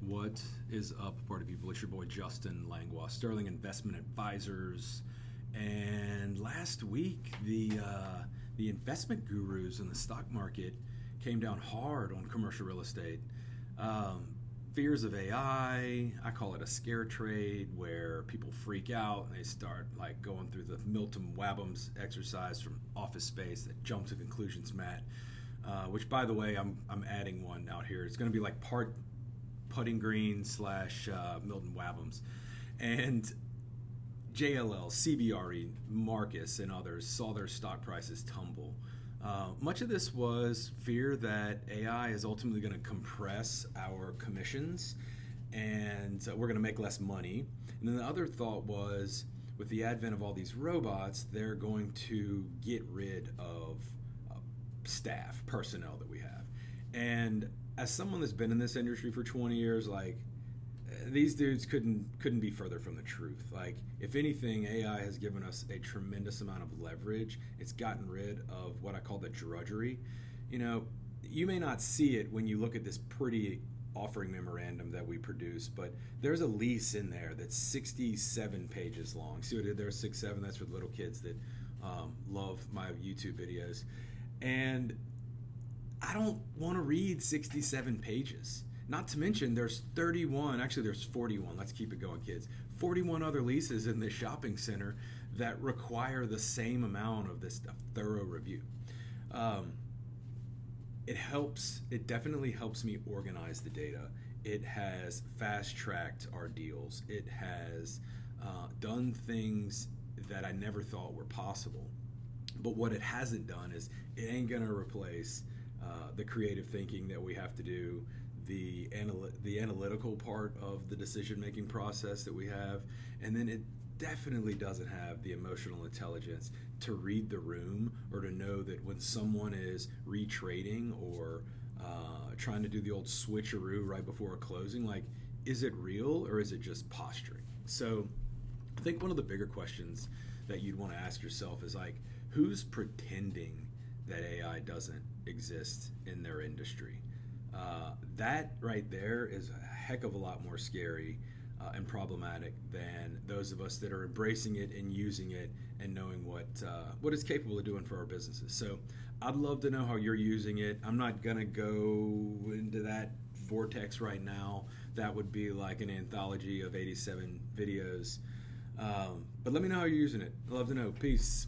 What is up, party people? It's your boy Justin Langlois, Sterling Investment Advisors. And last week, the investment gurus in the stock market came down hard on commercial real estate. Fears of AI, I call it a scare trade, where people freak out and they start like going through the Milton Wabham's exercise from Office Space, that jump to conclusions, Matt. Which, by the way, I'm adding one out here. It's going to be like part putting green / Milton Wabham's, and JLL, CBRE, Marcus, and others saw their stock prices tumble. Much of this was fear that AI is ultimately going to compress our commissions and we're going to make less money. And then the other thought was, with the advent of all these robots, they're going to get rid of staff, personnel that we have. And as someone that's been in this industry for 20 years, like, these dudes couldn't be further from the truth. Like, if anything, AI has given us a tremendous amount of leverage. It's gotten rid of what I call the drudgery. You know, you may not see it when you look at this pretty offering memorandum that we produce, but there's a lease in there that's 67 pages long. See what I did there? 6-7. That's for the little kids that love my YouTube videos. And I don't want to read 67 pages. Not to mention there's 31, actually there's 41, let's keep it going, kids. 41 other leases in this shopping center that require the same amount of this thorough review. It definitely helps me organize the data. It has fast-tracked our deals. It has done things that I never thought were possible. But what it hasn't done is it ain't gonna replace the creative thinking that we have to do, the analytical part of the decision-making process that we have, and then it definitely doesn't have the emotional intelligence to read the room or to know that when someone is retrading or trying to do the old switcheroo right before a closing, like, is it real or is it just posturing? So I think one of the bigger questions that you'd want to ask yourself is, like, who's pretending that AI doesn't exist in their industry? That right there is a heck of a lot more scary and problematic than those of us that are embracing it and using it and knowing what it's capable of doing for our businesses. So I'd love to know how you're using it. I'm not gonna go into that vortex right now. That would be like an anthology of 87 videos. But let me know how you're using it. I'd love to know. Peace.